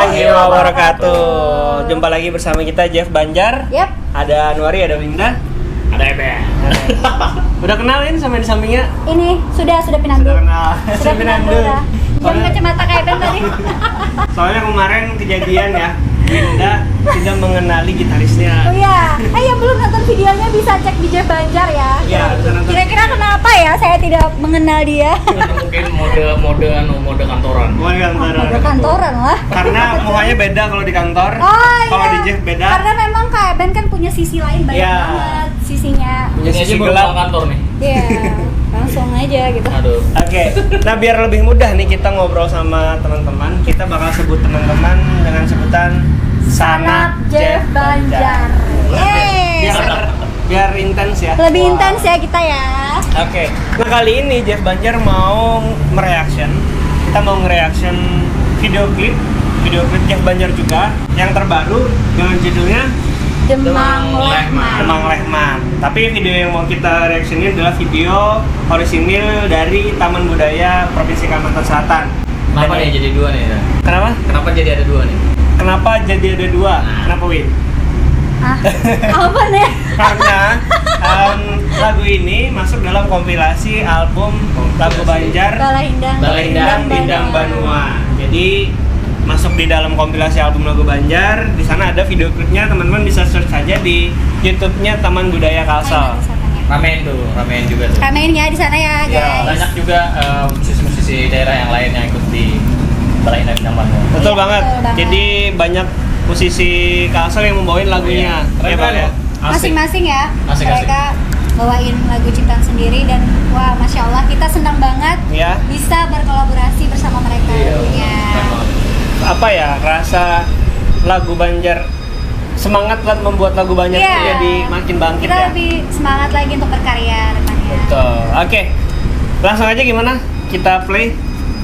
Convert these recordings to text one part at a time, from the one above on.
warahmatullahi wabarakatuh. Jumpa lagi bersama kita Jeff Banjar. Yap. Ada Anwari, ada Winda, ada Eben. Udah kenalin sama di sampingnya? Ini sudah pinandu. Sudah kenal. Sudah pinandu. Jam kacamata kayak Ben tadi. Soalnya kemarin kejadian ya, Winda tidak mengenali gitarisnya. Oh iya. Yang belum nonton videonya bisa cek di Jeff Banjar ya. Iya, Kira-kira kenapa ya saya tidak mengenal dia? Mungkin mode kantoran. Ada kantoran lah. Karena mukanya beda kalau di kantor. Oh iya. Kalau di Jeff beda. Karena memang kayak Ben kan punya sisi lain banyak Iya. banget sisinya. Punya Ini aja sisi baru gelap. pulang kantor nih. Iya. Langsung aja gitu. Aduh. Oke, nah biar lebih mudah nih kita ngobrol sama teman-teman, kita bakal sebut teman-teman dengan sebutan Sanak Jeff Banjar. Yeay. Biar intens ya. Lebih intens ya kita ya. Oke, nah kali ini Jeff Banjar mau mereaction. Kita mau nge-reaction video klip Jeff Banjar juga yang terbaru dengan judulnya Demang Lehman. Demang Lehman. Tapi video yang mau kita reaction ini adalah video orisinil dari Taman Budaya Provinsi Kalimantan Selatan. Kenapa nih jadi dua nih? Ya? Kenapa? Kenapa jadi ada dua nih? Kenapa jadi ada dua? Kenapa Win? Apa nih? Karena lagu ini masuk dalam kompilasi album lagu Banjar Balahindang Bindang Banua. Jadi masuk di dalam kompilasi album lagu Banjar. Di sana ada video klipnya, teman-teman bisa search saja di YouTube-nya Taman Budaya Kalsel. Ramein juga tuh. Ramein ya di sana ya guys. Banyak juga musisi-musisi daerah yang lain yang ikut di Balahindang Bindang Banua. Betul Iya, banget. betul banget. Jadi banyak musisi Kalsel yang membawain lagunya. Keren Ya, Bang, banget. ya? Masing-masing ya. Asik. Mereka bawain lagu ciptaan sendiri dan wah masya Allah kita senang banget Ya. bisa berkolaborasi bersama mereka. Ya. Keren banget. Apa ya, rasa lagu Banjar, semangat buat membuat lagu Banjar Iya. itu jadi makin bangkit Kita ya. lebih semangat lagi untuk berkarya depannya. Betul. Oke. Langsung aja gimana? Kita play.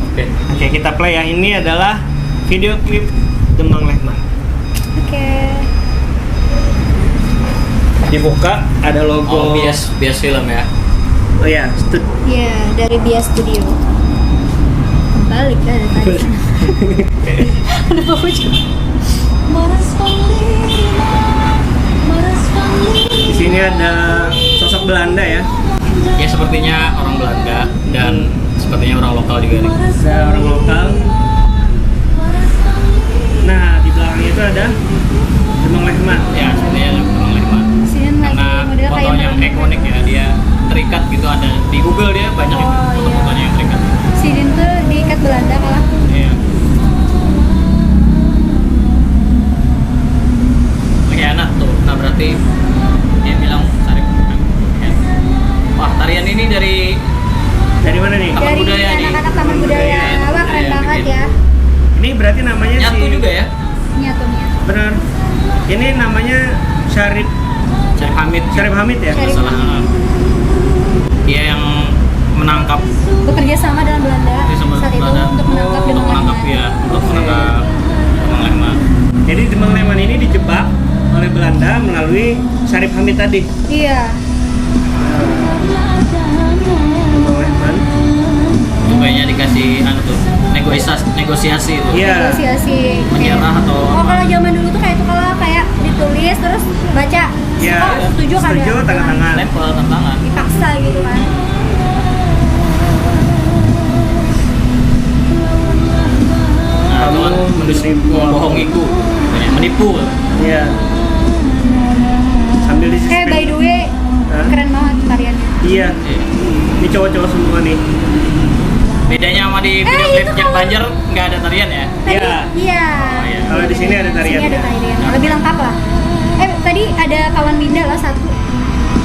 Oke. Oke, kita play ya. Ini adalah video klip Demang Lehman. Oke. Dibuka ada logo. Oh, bias film ya. Oh ya, Iya, dari Bias Studio. Balik kan tadi. Udah bawa juga. Di sini ada sosok Belanda ya. Ya sepertinya orang Belanda dan sepertinya orang lokal juga nih. Ada orang lokal. Nah, di belakangnya itu ada Demang Lehman. Ya sepertinya orang Lehman. Sini Karena lagi model kayak fotonya yang ikonik ya, dia terikat gitu, ada di Google dia banyak itu Oh, iya. foto-fotonya yang terikat. Sidin tuh diikat Belanda malah. Iya. Oke, enak tuh. Nah berarti dia bilang tarik. Wah, tarian ini dari Dari mana nih? Taman Dari Budaya nih. anak-anak Taman Budaya. Wah keren Budaya banget bikin. ya. Ini berarti namanya nyatu si juga ya. Nyatunya. Benar. Ini namanya Syarif Syarif Hamid. ya? Syarif. Salah. Dia yang menangkap Bekerja sama dengan Belanda sama saat itu Belanda. untuk menangkap Untuk Demang menangkap Lehman. ya, untuk menangkap Demang Lehman. Jadi Demang Lehman ini dijebak oleh Belanda melalui Syarif Hamid tadi. Iya. Demang Lehman. Itu kayaknya dikasih tuh negosiasi itu. Iya. Negosiasi. Menyerah atau Oh kalau zaman dulu tuh kayak itu kalau kayak ditulis terus baca. Iya. Oh, setuju kan Setuju, ya? tanda tangan. Lempel tantangan. Dipaksa gitu kan. Nah, itu kan membohongiku, menipu. Iya. Sambil di By the way, Hah? keren banget tariannya. Iya. Ini cowok-cowok semua nih. Bedanya sama di video itu klip Jeff kalau- Banjar nggak ada tarian ya. Tadi, Iya. iya. Oh, iya. Kalau di sini ada tarian. Sini ada tarian. Lebih lengkap lah. Tadi ada kawan Binda lah satu.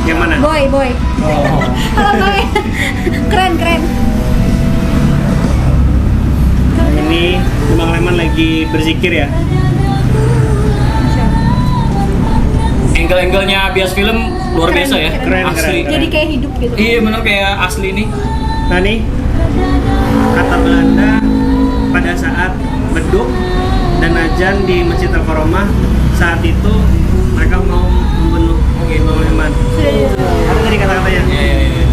Yang mana? Boy. Oh. Halo Boy. Keren. Ini Demang Lehman lagi berzikir ya. Angle-angle-nya bias film luar Keren, biasa ya. keren, Asli. keren. Jadi kayak hidup gitu. Iya bener kayak asli nih. Nah nih, kata Belanda pada saat beduk dan ajan di Masjid Al-Karomah, saat itu mereka mau membunuh Demang Lehman. Apa tadi kata-katanya? Iya.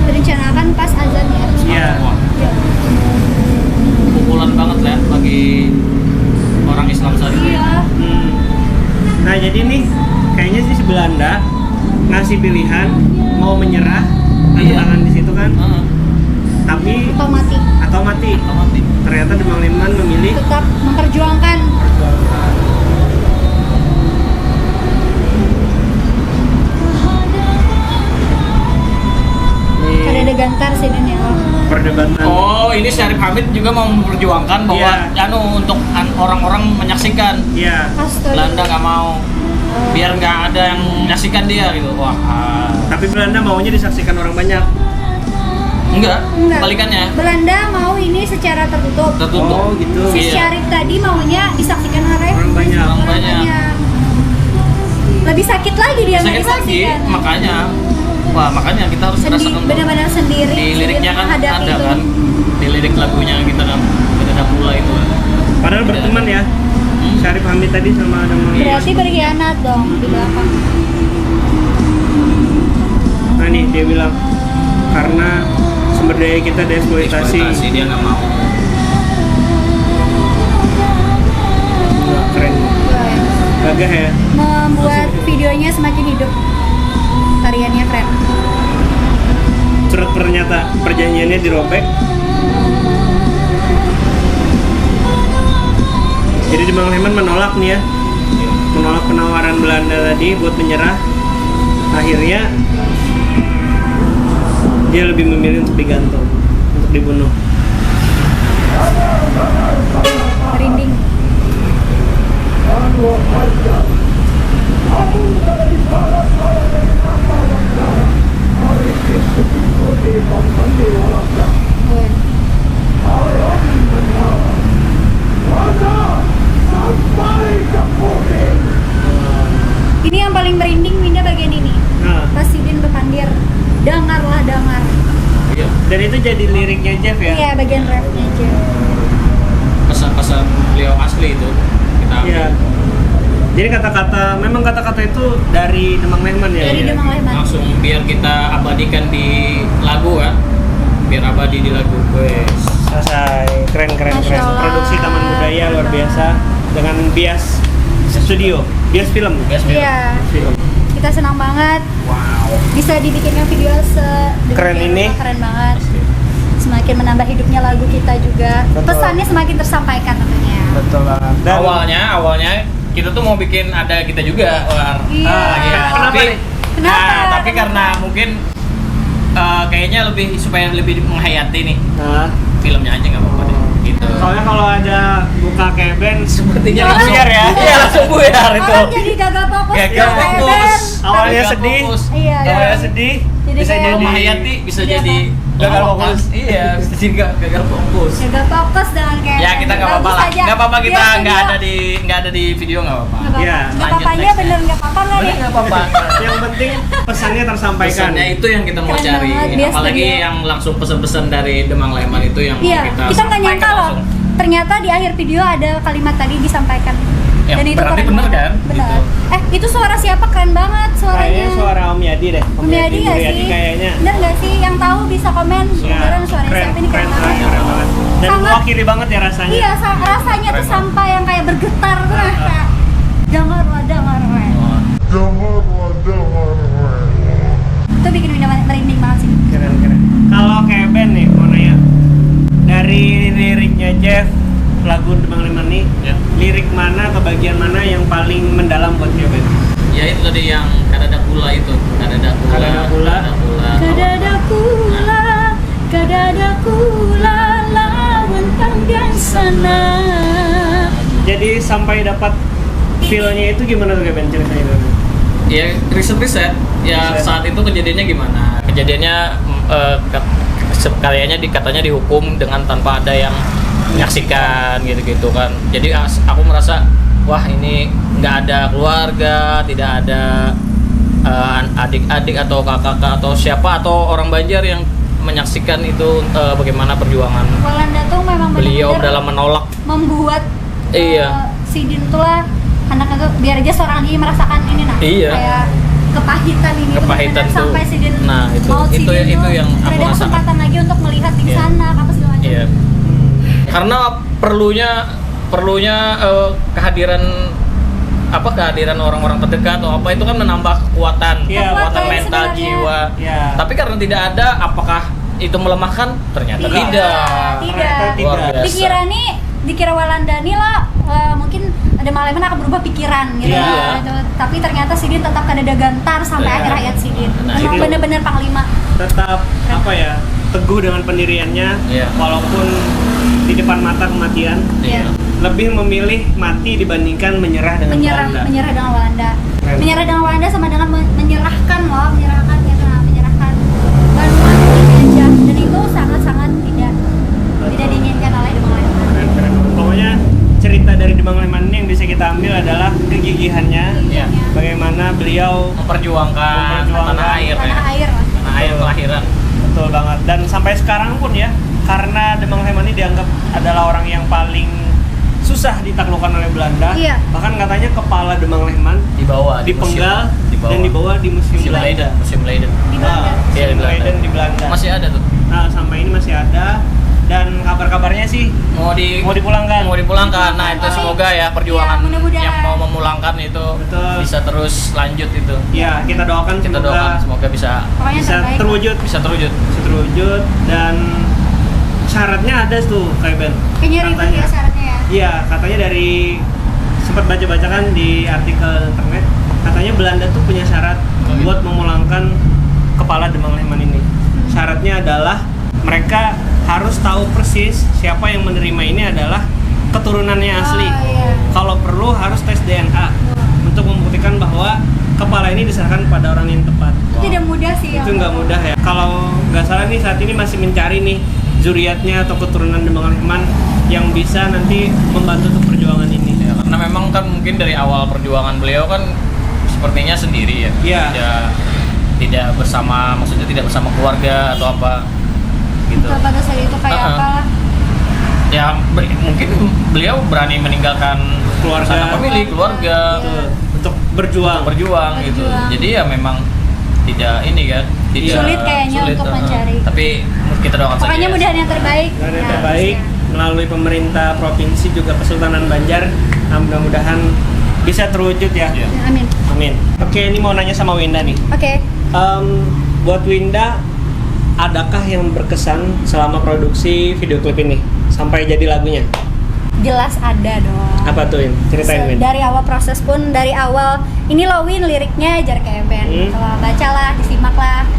Direncanakan pas azan ya. Iya. Wah, pukulan banget lah lagi Belanda ngasih pilihan mau menyerah tanda Iya. tangan di situ kan, tapi atau mati, atau mati. Ternyata Demang Leman memilih tetap memperjuangkan. Ada gantar sih dan ya. perdebatan. Oh, ini Syarif Hamid juga mau memperjuangkan bahwa untuk orang-orang menyaksikan. Iya. Astaga. Belanda nggak mau, biar nggak ada yang menyaksikan dia gitu. Wah, Tapi Belanda maunya disaksikan orang banyak. enggak, Enggak. balikannya Belanda mau ini secara tertutup. tertutup. Oh gitu. Si Iya. Syarif tadi maunya disaksikan oleh Orang banyak. Orang banyak. Lebih sakit lagi dia nggak Sakit lagi, disaksikan. makanya kita harus rasakan Benar-benar sendiri. di liriknya kan menghadapi ada itu. kan, di lirik lagunya kita kan beda pula itu kan. Padahal berteman ya. Syarif Hamid tadi sama Demang Leman. Berarti berkhianat dong di belakang. Nah nih dia bilang karena sumber daya kita dieksploitasi. Eksploitasi, dia nggak mau. Wah, keren. Gagah ya. Membuat videonya semakin hidup. Tariannya keren. Surat perjanjiannya dirobek. Jadi Demang Leman menolak nih ya, menolak penawaran Belanda tadi buat menyerah. Akhirnya dia lebih memilih untuk digantung, untuk dibunuh. Merinding. Ini yang paling merinding Winda bagian ini. Nah, Pas Sidin berpandir, dengarlah dengar. Iya. dan itu jadi liriknya Jeff ya. Iya, bagian rapnya aja. Pesan-pesan beliau asli itu kita ambil. Iya. Jadi memang kata-kata itu dari Demang Leman ya. Dari Iya. Demang Leman. Langsung biar kita abadikan di lagu kan, biar abadi di lagu. Wes. Selesai. Keren. Masya Allah. Produksi Taman Budaya luar biasa dengan bias studio, bias film. Bias film. Iya. Film. Kita senang banget Wow. bisa dibikinkan video Keren ini. keren banget. Semakin menambah hidupnya lagu kita juga. Betul. Pesannya semakin tersampaikan tentunya. Betul banget. Dan Awalnya kita tuh mau bikin ada kita juga, War. Iya. Kenapa tapi, nih? Kenapa? tapi karena mungkin kayaknya supaya lebih menghayati nih Nah, filmnya aja nggak apa-apa deh. Gitu. soalnya kalau ada buka kayak band Sepertinya Orang- langsung ya. Iya, langsung buyar itu. Orang jadi gagal fokus. Gagal ya, fokus. Ben. Awalnya Gagal sedih. fokus. Iya. Awalnya sedih, Jadi bisa kayak- jadi Menghayati bisa Iya, jadi gagal fokus. Iya, bisa jadi gagal fokus. Gagal fokus dengan kayak Ya kita nggak apa-apa bagus lah. aja. Nggak apa-apa kita Biar nggak video- ada di video nggak apa-apa. Nggak apa-apa. Iya. Nggak Lanjut apa-apanya next bener nggak apa-apa nggak Bener, nih? nggak apa-apa. yang penting pesannya tersampaikan. Pesannya itu yang kita mau Keren cari. banget, bias Apalagi video. yang langsung pesan-pesan dari Demang Leman itu yang mau Iya, kita kita nggak nyangka sampaikan loh. langsung. Ternyata di akhir video ada kalimat tadi disampaikan. Ya, Dan itu berarti keren bener banget. kan? Bener. Gitu. Itu suara siapa? Keren banget suaranya. Kayaknya suara Om Yadi deh. Om Yadi nggak Muryadi sih? kayaknya. Bener nggak sih? Yang tahu bisa komen. Iya. Beneran suaranya Keren, siapa ini keren banget. keren banget. Dan Sangat- mewakili banget ya rasanya. Iya, rasanya tuh Keren sampai yang kayak bergetar tuh kayak dengar. Itu bikin Winda merinding banget sih. Keren. Kalau kayak band nih, mau nanya dari liriknya Jeff, lagu Demang Leman nih, Ya. lirik mana atau bagian mana yang paling mendalam buat kayak band? Ya itu tadi yang kadada pula itu. Kadada pula. Kadada pula. Kadadaku lawan tanggang sana. Jadi sampai dapat feel-nya itu gimana tuh kayak band ceritanya itu? Ya riset ya Riset. saat itu kejadiannya gimana? Kejadiannya kayaknya katanya dihukum dengan tanpa ada yang menyaksikan gitu kan. Jadi aku merasa wah ini nggak ada keluarga, tidak ada adik-adik atau kakak atau siapa atau orang Banjar yang menyaksikan itu bagaimana perjuangan Walanda tuh memang beliau benar-benar dalam menolak. membuat Iya. Sidin tuh lah anaknya tuh biar aja seorang diri merasakan ini Iya. kayak kepahitan ini tuh Kepahitan benar-benar tuh. sampai Sidin Nah, itu- maut itu- Sidin itu tuh yang aku tidak ada rasakan. kesempatan lagi untuk melihat di Iya. sana apa segala macam. Iya. Karena perlunya kehadiran kehadiran orang-orang terdekat atau apa itu kan menambah kekuatan, Iya, kekuatan betul. mental Sebenarnya. jiwa. Iya. Tapi karena tidak ada, apakah itu melemahkan? Ternyata Tidak. tidak. Tidak. Luar biasa. Dikira Walanda nih lah mungkin ada Maleman akan berubah pikiran gitu. Iya. Gitu. Tapi ternyata Sidin tetap kada gantar sampai Iya. akhir hayat Sidin. Nah, Memang itu. benar-benar panglima. Tetap apa ya, teguh dengan pendiriannya, Iya. walaupun di depan mata kematian, Iya. lebih memilih mati dibandingkan menyerah dengan Belanda. menyerah dengan Walanda. Keren. Menyerah dengan Walanda sama dengan menyerahkan menyerahkan menyerahkan Banua dijajah, dan itu sangat-sangat tidak diinginkan oleh Demang Leman. Keren. Pokoknya cerita dari Demang Leman ini yang bisa kita ambil adalah kegigihannya, Iya. bagaimana beliau Memperjuangkan tanah air ya. Tanah air lah. Tanah air kelahiran. betul banget, dan sampai sekarang pun ya, karena Demang Leman ini dianggap adalah orang yang paling susah ditaklukkan oleh Belanda. Iya. Bahkan katanya kepala Demang Leman Dibawa di dipenggal museum. dan dibawa di Museum Museum Belanda. Leiden, Museum Leiden. Di Belanda. Iya, di Belanda. Leiden di Belanda. Masih ada tuh. Nah, sampai ini masih ada, dan kabar-kabarnya sih Mau dipulangkan. Mau dipulangkan. Nah, itu semoga ya perjuangan Ya, mudah-mudahan. yang mau memulangkan itu Betul. bisa terus lanjut itu. Ya, kita doakan Kita semoga doakan semoga bisa Pokoknya bisa terbaik. terwujud, bisa terwujud. dan syaratnya ada tuh kayak Ben. Kayaknya ribet ya syaratnya ya. Iya, katanya dari sempat baca-baca kan di artikel internet, katanya Belanda tuh punya syarat buat memulangkan kepala Demang Leman ini. Syaratnya adalah mereka harus tahu persis siapa yang menerima ini adalah keturunannya asli. Oh, iya. Kalau perlu harus tes DNA untuk membuktikan bahwa kepala ini diserahkan pada orang yang tepat. Itu tidak mudah sih. Itu nggak mudah ya. Kalau nggak salah nih saat ini masih mencari nih zuriatnya atau keturunan Demang Leman yang bisa nanti membantu untuk perjuangan ini. Ya, karena memang kan mungkin dari awal perjuangan beliau kan sepertinya sendiri ya. Iya. Tidak bersama, maksudnya tidak bersama keluarga atau apa gitu. Pada saat itu kayak Uh-uh. apa? Ya mungkin beliau berani meninggalkan Keluarga. sanak famili, keluarga Iya. Untuk berjuang. berjuang gitu. Berjuang. Jadi ya memang tidak ini kan, tidak Sulit kayaknya untuk mencari. Tapi kita doakan saja. Pokoknya ya. mudahan yang terbaik. Dan yang Ya, terbaik harusnya. melalui pemerintah provinsi juga Kesultanan Banjar. Nah, mudah-mudahan bisa terwujud ya. Iya. Amin. Amin. Oke, ini mau nanya sama Winda nih. Oke. Buat Winda, adakah yang berkesan selama produksi video klip ini sampai jadi lagunya? Jelas ada dong. Apa tuh, Win? Ceritain, Win. Dari awal proses pun, dari awal ini loh Win liriknya jar kayak band. Kalau bacalah, disimaklah.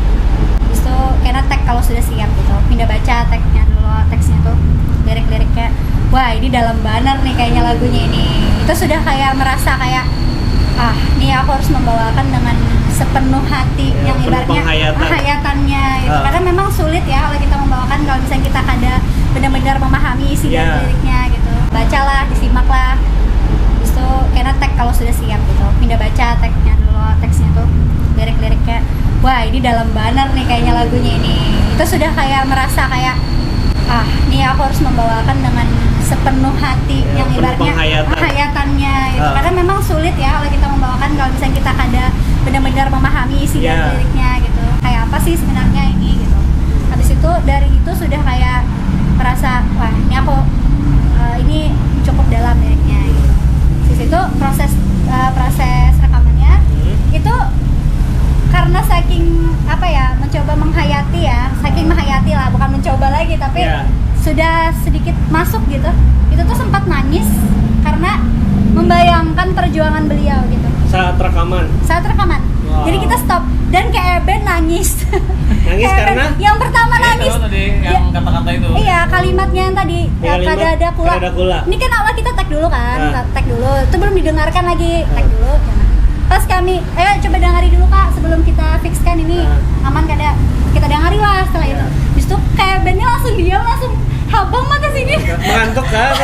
Habis itu kena tag kalau sudah siap gitu. Pindah baca tagnya dulu, teksnya tuh, lirik-liriknya. Wah, ini dalam banner nih kayaknya lagunya ini. Itu sudah kayak merasa kayak nih aku harus membawakan dengan sepenuh hati Ya, yang penuh ibaratnya penghayatan. penghayatannya gitu. Karena memang sulit ya kalau kita membawakan kalau misalnya kita kada benar-benar memahami isi Ya. dari liriknya gitu. Bacalah, disimaklah. Habis itu kena tag kalau sudah siap gitu. Pindah baca tagnya dulu, teksnya tuh, lirik-liriknya. Wah, ini dalam banner nih kayaknya lagunya ini. Itu sudah kayak merasa kayak nih aku harus membawakan dengan sepenuh hati Ya, yang penuh ibaratnya penghayatannya gitu. Karena memang sulit ya kalau kita membawakan kalau misalnya kita kada benar-benar memahami isi Ya. dari liriknya gitu. Kayak apa sih sebenarnya ini gitu. Habis itu dari itu sudah kayak merasa wah ini aku ini cukup dalam liriknya gitu. Di situ proses rekamannya itu karena saking apa ya mencoba menghayati ya, saking menghayati lah, bukan mencoba lagi tapi Ya. sudah sedikit masuk gitu. Itu tuh sempat nangis karena membayangkan perjuangan beliau gitu Saat rekaman. saat rekaman. Wow. Jadi kita stop dan kayak Ben nangis. Nangis Kayak karena? Ben yang pertama nangis. Itu tadi Ya, yang kata-kata itu. Iya, kalimatnya yang tadi Ya, kalimat, kada ada kula. kada ada kula. Ini kan awal kita tag dulu kan, Nah. tag dulu. Itu belum didengarkan lagi, tag dulu. Jangan. Pas kami, coba dengari dulu Kak sebelum kita fixkan ini aman kada. Kita dengari lah setelah itu. Habis itu kayak bandnya langsung diam, langsung habang mata sini. Mengantuk kah?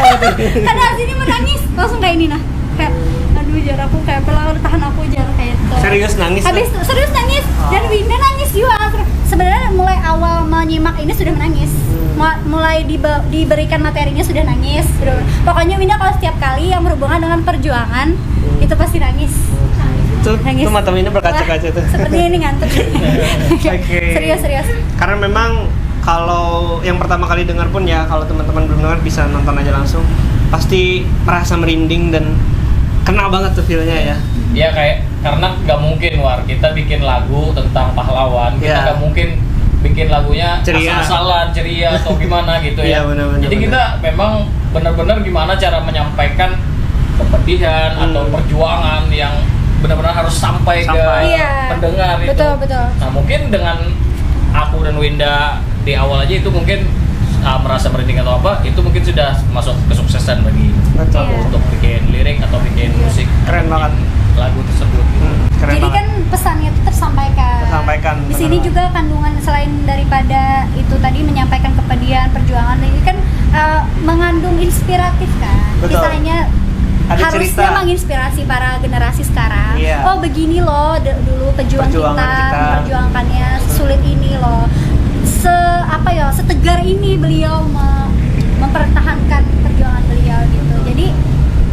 Kada sini menangis, langsung kayak ini nah. Kayak aduh jar aku kayak pelang tahan aku jar kayak itu. Serius nangis? Habis itu serius nangis dan Winda nangis juga. Sebenarnya mulai awal menyimak ini sudah menangis. Mulai diberikan materinya sudah nangis. Pokoknya Winda kalau setiap kali yang berhubungan dengan perjuangan itu pasti nangis. Nangis. Tuh mata Winda berkaca-kaca tuh. Seperti ini ngantuk. Oke. Serius. Karena memang kalau yang pertama kali dengar pun ya, kalau teman-teman belum dengar bisa nonton aja langsung. Pasti merasa merinding dan kena banget tuh feel-nya ya. Ya kayak karena nggak mungkin kita bikin lagu tentang pahlawan, kita Iya. nggak mungkin bikin lagunya Ceria. asal-asalan ceria atau gimana gitu ya. Iya, benar-benar, Jadi benar. kita memang benar-benar gimana cara menyampaikan kepedihan atau perjuangan yang benar-benar harus sampai ke Iya. pendengar itu. Betul, betul. Nah mungkin dengan aku dan Winda di awal aja itu mungkin merasa merinding atau apa, itu mungkin sudah masuk kesuksesan bagi Betul. Iya. untuk bikin lirik atau bikin musik, Keren atau banget. bikin lagu tersebut. Gitu. Keren Jadi banget. kan pesannya itu tersampaikan. Tersampaikan, Di sini benar. juga kandungan selain daripada itu tadi menyampaikan kepedihan, perjuangan, ini kan mengandung inspiratif kan. Betul. Kisahnya Ada harusnya cerita. menginspirasi para generasi sekarang. Iya. Oh begini loh dulu Perjuangan kita. memperjuangkannya sulit ini loh. Setegar ini beliau mempertahankan perjuangan beliau gitu. Jadi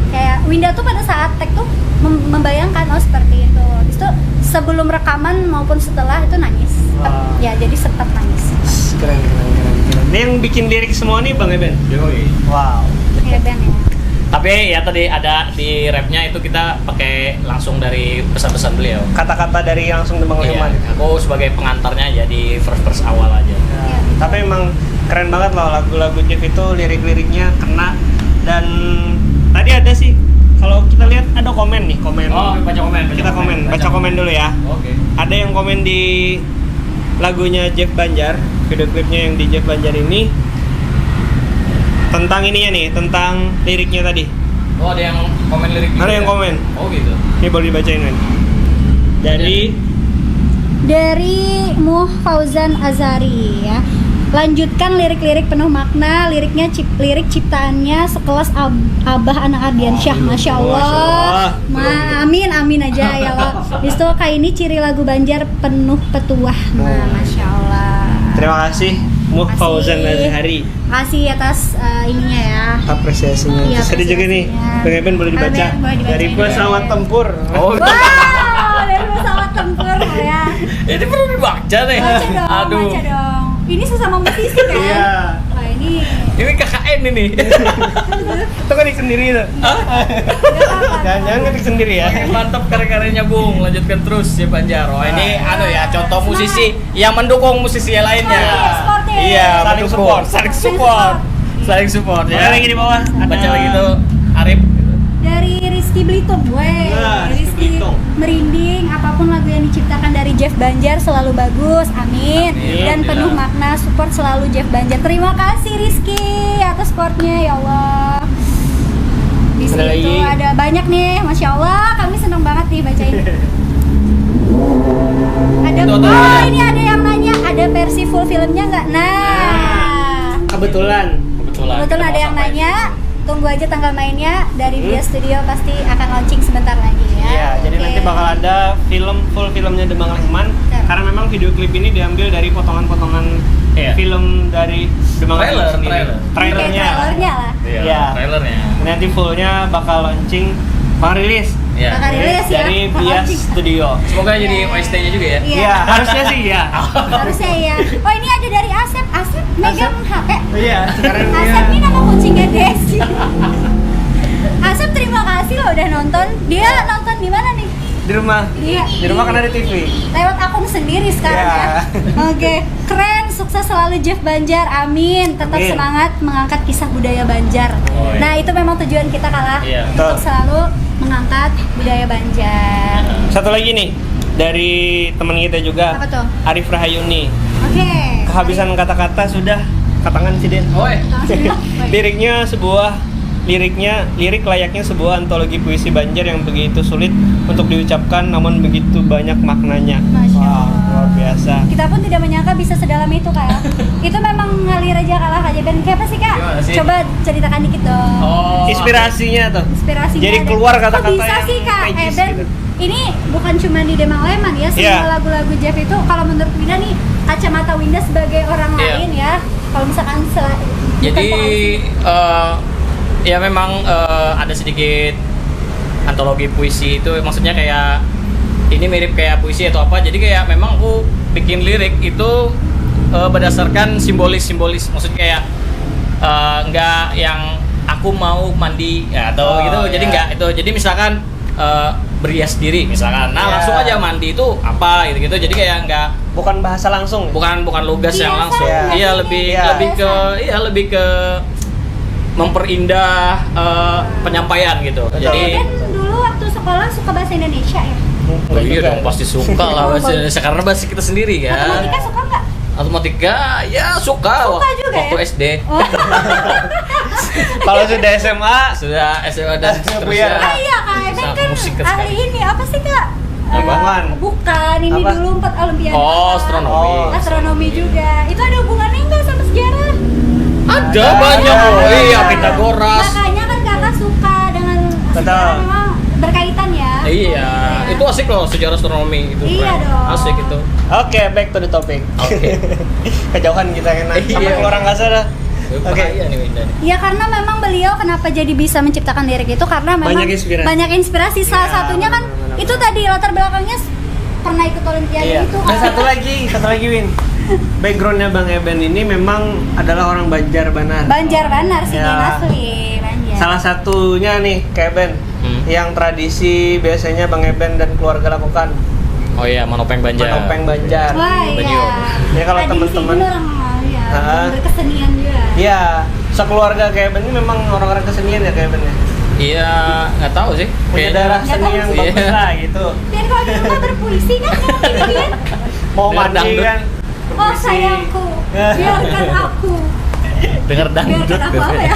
kayak Winda tuh pada saat tag tuh membayangkan seperti itu. Habis itu sebelum rekaman maupun setelah itu nangis. Wah. Ya jadi sempat nangis. Keren. Ini yang bikin lirik semua nih Bang Eben. Yoi. Wow. Ya Ben ya. Tapi ya tadi ada di rapnya itu kita pakai langsung dari pesan-pesan beliau. Kata-kata dari langsung Demang Iya, Leman. aku sebagai pengantarnya aja di verse awal aja. Iya. Tapi emang keren banget loh lagu-lagu Jeff itu, lirik-liriknya kena. Dan tadi ada sih, kalau kita lihat ada komen nih, komen. Oh, baca komen. Kita baca komen dulu ya. Oke. Ada yang komen di lagunya Jeff Banjar, video klipnya yang di Jeff Banjar ini, tentang ininya nih, tentang liriknya tadi. Oh, ada yang komen lirik gitu Ada ya? yang komen. Oh gitu. Ini boleh dibacain kan? Dari Muh Fauzan Azari ya. Lanjutkan lirik-lirik penuh makna, lirik ciptaannya sekelas Abah Anak Ardiansyah, Masya Allah. Amin aja ya Allah. Itu kayak ini ciri lagu Banjar penuh petuah, Masya Allah. Terima kasih Muh Makasih. Fauzan Azhari Kasih atas ininya ya. apresiasinya. Iya, Terus ada juga nih, apresiasinya. Bang Eben boleh dibaca. Ben, boleh dibacain. Dari pesawat tempur. Oh, Wow, dari pesawat tempur ya. ini perlu dibaca nih. Baca dong, Aduh. baca dong. Ini sesama musisi kan? Iya. Wah ini Ini KKN ini. Itu ketik sendiri tuh. Jangan ketik sendiri ya. Mantap karya-karyanya Bung, lanjutkan terus ya Banjar. Oh ini ya contoh musisi yang mendukung musisi yang lainnya. Sportif. Iya, Saling mendukung. support. Saling support ya. Ada lagi di bawah. Baca lagi tuh Arif. dari Rizky Belitung, Nah, Rizky Belitung. merinding, apapun lagu yang diciptakan dari Jeff Banjar selalu bagus, amin. Amin. Dan penuh makna, support selalu Jeff Banjar. Terima kasih Rizky atas supportnya ya Allah. Di Ada situ lagi. ada banyak nih, Masya Allah, kami senang banget nih bacain. Ada, Tuh. ini ada yang nanya, ada versi full filmnya nggak? Nah, Kebetulan. Kebetulan. kebetulan kita ada mau yang sampai. nanya. Tunggu aja tanggal mainnya dari Via Studio, pasti akan launching sebentar lagi ya. Iya, jadi Oke. nanti bakal ada full filmnya Demang Lehman. Ya. Karena memang video klip ini diambil dari potongan-potongan Iya. film dari Demang Lehman sendiri. Trailer. Oke, Trailernya. trailernya lah. Iya, Iya. trailernya. Nanti fullnya bakal launching, bakal rilis Iya. Bakal rilis ya. dari Via Launching. Studio. Semoga jadi OST-nya juga ya. Iya. Iya, harusnya sih ya. Harusnya ya. Oh ini ada dari Asep. Asep megang HP. Iya, sekarang Asep ini dia nama kucingnya Desi. Asep terima kasih loh udah nonton. Dia nonton di mana nih? di rumah. Dia Di rumah kan ada TV. lewat akun sendiri sekarang Iya. ya. Oke, keren, sukses selalu Jeff Banjar. Amin. Tetap Amin. semangat mengangkat kisah budaya Banjar. Oh, iya. Nah, itu memang tujuan kita kalah Iya. untuk Betul. selalu mengangkat budaya Banjar. Satu lagi nih dari teman kita juga, Apa tuh? Arif Rahayuni. Oke. Kehabisan kata-kata sudah katangan sih Den. Oi. Lirik layaknya sebuah antologi puisi Banjar yang begitu sulit untuk diucapkan namun begitu banyak maknanya. Masya Wow, Allah. luar biasa. Kita pun tidak menyangka bisa sedalam itu Kak. Itu memang ngalir aja kalah aja. Dan kayak apa sih Kak? Gimana sih? Coba ceritakan dikit dong. Oh. Inspirasinya tuh. Inspirasinya Jadi ada. keluar kata-kata Kok bisa yang sih Kak? magis Dan gitu. ini bukan cuma di Demang Leman ya, semua Iya. lagu-lagu Jeff itu kalau menurut Winda nih, kacamata Winda sebagai orang Iya. lain ya. Kalau misalkan bukan Jadi vokalis. ya memang ada sedikit antologi puisi itu, maksudnya kayak ini mirip kayak puisi atau apa. Jadi kayak memang aku bikin lirik itu berdasarkan simbolis, maksudnya kayak nggak yang aku aku mau mandi ya, atau gitu. Jadi iya. nggak itu. Jadi misalkan berhias diri misalkan. Nah, Iya. langsung aja mandi itu apa gitu-gitu. Jadi kayak nggak Bukan bahasa langsung. bukan lugas yang Biasa, langsung. Iya. Iya, lebih ke memperindah penyampaian gitu. Betul. Jadi Dan dulu waktu sekolah suka bahasa Indonesia ya? oh iya dong pasti suka lah bahasa Indonesia karena bahasa kita sendiri kan. Matematika suka nggak? Matematika ya suka, Suka juga waktu ya? SD. Oh. Kalau sudah SMA, Sudah SMA dan Sudah seterusnya. buyar. Ah iya Kak Eben Sangat kan musik ahli sekali. ini apa sih Kak? Apaan? Bukan, ini Apa? dulu 4 olimpiade. Oh, astronomi. Oh. Astronomi juga. Itu ada hubungannya nggak sama sejarah? Ada banyak loh. Ada. Iya, Pitagoras. Makanya kan Kakak suka dengan Betul. sejarah memang berkaitan ya. Iya, itu asik loh sejarah astronomi itu. Iya keren. dong. Asik itu. Oke, back to the topic. Oke. Kejauhan kita enak. Sampai Iya. keluar angkasa dah. Oke. Bahaya nih Winda nih. Ya karena memang beliau kenapa jadi bisa menciptakan lirik itu karena memang Banyak inspirasi. Salah Ya, satunya kan benar-benar. itu tadi latar belakangnya pernah ikut olimpiade Iya. itu. Dan satu lagi Win. Backgroundnya Bang Eben ini memang adalah orang Banjarbanar. Banjarbanar sih Ya. dia asli Banjar. Salah satunya nih, kayak Ben, yang tradisi biasanya Bang Eben dan keluarga lakukan, Oh iya, Manopeng Banjar. Manopeng Banjar. Wah Banyu. iya. Ya, kalau Tradisi teman-teman- bener, ya, Ah. berkesenian juga. Iya, sekeluarga kayak Ben ini memang orang-orang kesenian ya kayak Ben ya. Iya, nggak tahu sih. Punya Kayaknya- darah Nggak seni tahu yang sih. bagus Iya. lah gitu. Dan kalau di rumah berpuisi kan mungkin kan. Mau Dengar mandi dangdut. kan. Oh berpuisi. sayangku, biarkan aku. Denger dangdut. Biarkan aku apa ya?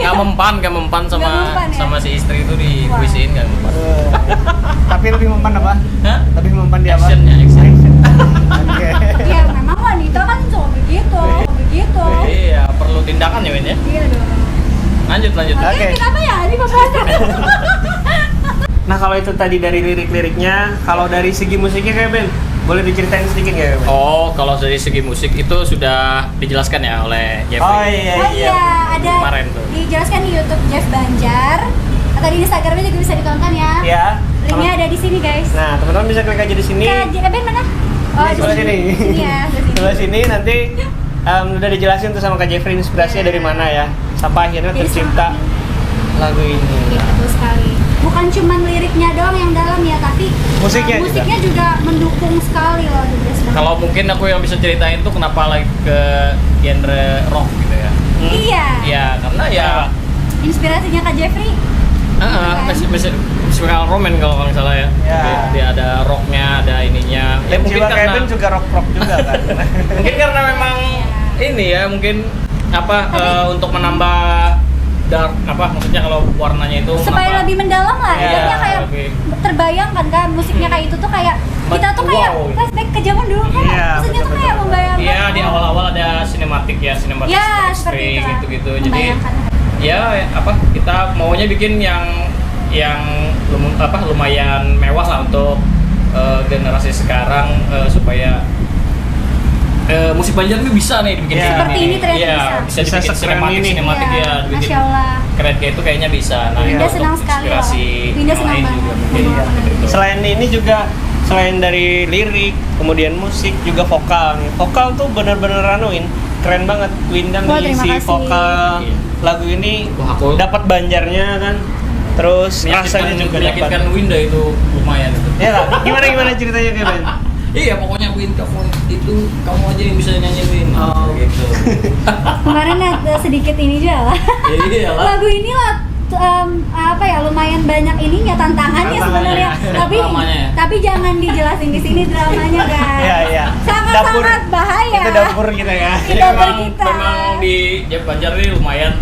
Nggak mempan Nggak sama mempan ya? sama si istri itu di Wah. puisiin nggak mempan. Tapi lebih mempan apa? Hah? Lebih mempan di apa? Actionnya, action. Oke. Ya memang wanita kan cowok begitu, begitu. Iya, perlu tindakan ya Win ya. Iya dong. Lanjut. Oke, Oke. kenapa ya? Ini pembahasan. Nah kalau itu tadi dari lirik-liriknya, kalau dari segi musiknya kayak Ben, boleh diceritain sedikit nggak ya Ben? Oh, kalau dari segi musik itu sudah dijelaskan ya oleh Jeffrey. Oh iya Oh iya, ada Kemarin tuh. dijelaskan di YouTube Jeff Banjar atau di Instagramnya juga bisa ditonton ya. Ya. Linknya ada di sini guys. Nah teman-teman bisa klik aja di sini. Ben mana? Oh, Di sebelah sini. Iya, di sini. Sebelah sini nanti udah dijelasin tuh sama Kak Jeffrey inspirasinya dari mana ya, sampai akhirnya Jadi tercipta lagu ini. Iya, betul sekali. Bukan cuman liriknya doang yang dalam ya, tapi Musiknya juga mendukung sekali loh di Jeff Banjar. Kalau mungkin aku yang bisa ceritain tuh kenapa lagi ke genre rock gitu ya. Iya. Ya, karena ya Inspirasinya Kak Jeffrey. musical roman kalau nggak salah ya. Ya. Dia ada rocknya, ada ininya. Ya Dan mungkin jiwa karena Kevin juga rock juga kan. mungkin karena memang ini ya mungkin untuk menambah dark maksudnya kalau warnanya itu Supaya menambah- lebih mendalam lah, Iya, ibaratnya kayak lebih- terbayangkan kan musiknya kayak itu tuh kayak kita tuh kayak Wow. flashback ke zaman dulu kan. Iya, Maksudnya tuh betul, kayak betul. membayangkan. Iya, di awal-awal ada sinematik Ya, seperti string itu lah. gitu-gitu. Jadi Membayangkan. ya kita maunya bikin yang lumayan mewah lah untuk generasi sekarang supaya musik Banjar ini bisa nih dibikin Iya. kayak Seperti gini. ini ternyata Iya, bisa. bisa Bisa dibikin sekeren ini. sinematik Iya, ya, dibikin Masya Allah. keren kayak itu kayaknya bisa. Nah, Winda untuk senang sekali loh. inspirasi Winda yang senang lain banget. juga mungkin Iya. gitu. Selain ini juga, selain dari lirik, kemudian musik juga vokal nih. Vokal tuh bener-bener anuin, keren banget. Winda Wah, terima ngisi kasih. vokal Iya. lagu ini, Wah, aku dapat Banjarnya kan. Terus rasanya juga meyakinkan dapat. Winda itu lumayan itu. Ya kan? Gimana ceritanya Kevin? Iya, pokoknya Win kamu itu kamu aja yang bisa nyanyi Win. Oh. Gitu. Kemarin ada sedikit ini juga lah. Iya lah. Lagu ini lah lumayan banyak ininya tantangannya Tantangannya. sebenarnya. Tapi Dramanya ya? tapi jangan dijelasin di sini dramanya guys. Iya, iya. Sangat bahaya. Itu dapur kita ya. Jadi Jadi memang, kita. memang di Jeff Banjar ini lumayan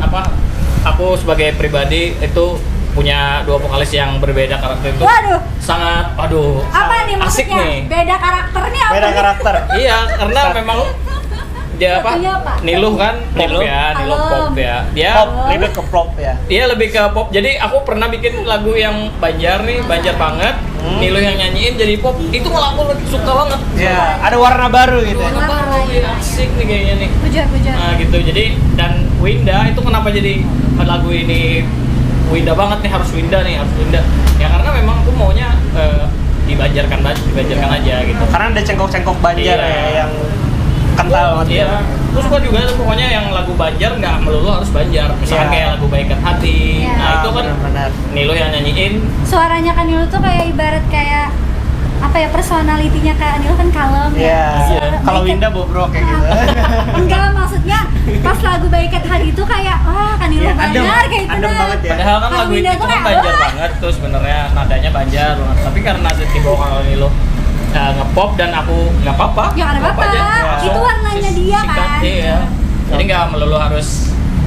aku sebagai pribadi itu punya dua vokalis yang berbeda karakter itu Waduh, sangat apa nih asik maksudnya? nih. Beda karakternya apa? Beda nih? karakter. Iya, karena memang dia Satunya apa? Niluh kan, Niluh ya, Niluh pop ya. Dia Pop, lebih ke pop ya. dia lebih ke pop. Jadi aku pernah bikin lagu yang Banjar nih, Banjar banget. Niluh yang nyanyiin jadi pop. Itu malah aku lebih suka banget. Ya, ada warna baru gitu. Warna baru, ya, asik nih kayaknya nih. Puja. Nah gitu, jadi dan Winda itu kenapa jadi lagu ini Winda banget nih, harus Winda. Ya karena memang aku maunya dibanjarkan aja gitu. Karena ada cengkok-cengkok Banjar Iya. ya yang kental banget Iya. ya. Gue suka juga tuh pokoknya yang lagu Banjar nggak melulu harus Banjar. Misalkan Iya. kayak lagu Baikan Hati. Iya. Nah itu kan benar. Nilo yang nyanyiin. Suaranya Kanilo tuh kayak ibarat kayak apa ya, personalitinya Kanilo kan kalem Iya. ya. Iya. Kalau Winda bobrok kayak gitu. Enggak, maksudnya pas lagu Baikan Hati itu kayak wah Kanilo Iya, adem. Banjar kayak gitu Adem dah. banget ya. Padahal kan Kalau lagu Winda itu tuh kan kayak, Banjar wah. banget tuh sebenarnya nadanya Banjar banget. Tapi karena dibawa sama Nilo ngepop dan aku nggak apa-apa. Ya nggak ada Pop apa-apa. aja. Itu warnanya dia kan. Iya. Jadi nggak melulu harus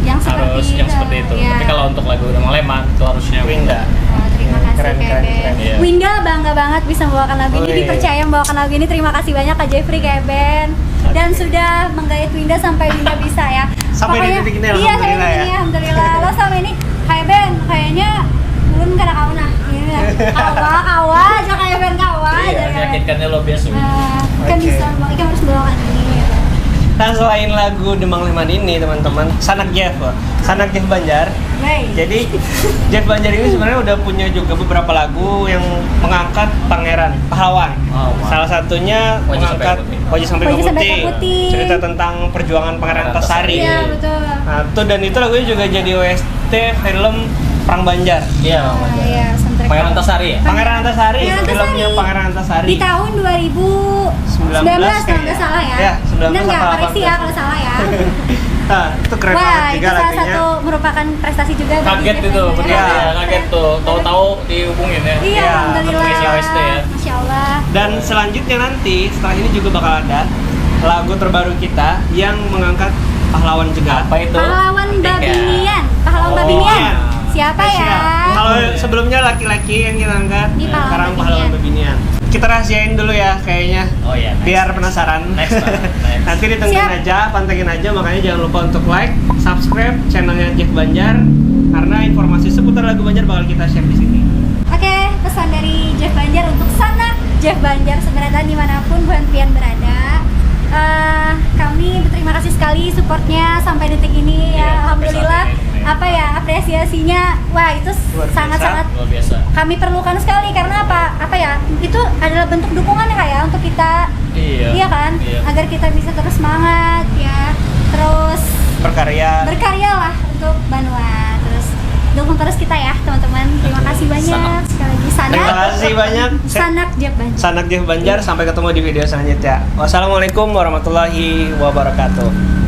Yang seperti yang seperti itu. Iya. Tapi kalau untuk lagu Demang Leman itu harusnya Winda. Oh, terima kasih Keren, Kak keren, Ben. keren. Iya. Winda bangga banget bisa membawakan lagu ini, Wih. dipercaya membawakan lagu ini. Terima kasih banyak Kak Jeffrey, Kak Ben, dan sudah menggait Winda sampai Winda bisa ya. Sampai di titik ini, Iya, sampai alhamdulillah di ya. sini, alhamdulillah. Lo sama ini Kak Ben, kayaknya belum karena kau nah. Iya. Kawa aja Kak Ben, kawa aja. Iya, meyakinkannya lo biasa. Kan Oke. bisa, kan harus membawakan ini. Nah selain lagu Demang Leman ini teman-teman, Sanak Jeff Banjar. Baik. Jadi Jeff Banjar ini sebenarnya udah punya juga beberapa lagu yang mengangkat pangeran pahlawan. Oh, wow. Salah satunya Wajah Sampai mengangkat Putih. Wajah Sampai Wajah Sampai Putih. Putih. Cerita tentang perjuangan Pangeran Pangeran Antasari. Iya, betul. Nah, itu dan itu lagunya juga jadi OST film Perang Banjar. Iya, Ah, Banjar. iya, soundtrack. Pangeran Antasari ya? Pangeran Antasari, Pangeran filmnya Antasari. Pangeran Antasari. Di tahun 2019 kalau nggak salah ya. Ya, 19 Benar nggak? atau Koreksi ya 18. kalau salah ya. Nah, itu keren Wah, banget itu juga salah lagunya. satu merupakan prestasi juga bagi Kaget Jeff itu, Banjar. bener Iya. ya, kaget tuh. Tahu-tahu dihubungin ya. Iya, Iya, alhamdulillah. mengisi OST ya. Masya Allah. Dan selanjutnya nanti setelah ini juga bakal ada lagu terbaru kita yang mengangkat pahlawan juga. Apa itu? Pahlawan Tiga. Babinian. Pahlawan Oh, Babinian. iya. Siapa ya? Kalau sebelumnya laki-laki yang kita angkat, Ini pahlawan sekarang Babinian. pahlawan Babinian. Kita rahasiain dulu ya kayaknya. Oh iya. next, Biar next. penasaran. Next, next. Nanti ditungguin Siap. aja, pantengin aja. Makanya jangan lupa untuk like, subscribe channelnya Jeff Banjar karena informasi seputar lagu Banjar bakal kita share di sini. Oke, pesan dari Jeff Banjar untuk sana Jeff Banjar sebenarnya dimanapun Bu Pian berada. Kami berterima kasih sekali supportnya sampai detik ini Iya, ya. Alhamdulillah. sampai saat ini. Apa ya, apresiasinya, wah itu Luar biasa. sangat-sangat Luar biasa. kami perlukan sekali karena apa ya, itu adalah bentuk dukungan ya Kak ya untuk kita, Iya. kan, Iya. agar kita bisa terus semangat ya, terus Berkarya. berkarya lah untuk Banua, terus dukung terus kita ya teman-teman. Terima kasih banyak Sanak. sekali lagi Terima Sanak. kasih banyak. Sanak Jeff Banjar. Sanak Jeff Banjar. Sampai ketemu di video selanjutnya. Wassalamualaikum warahmatullahi wabarakatuh.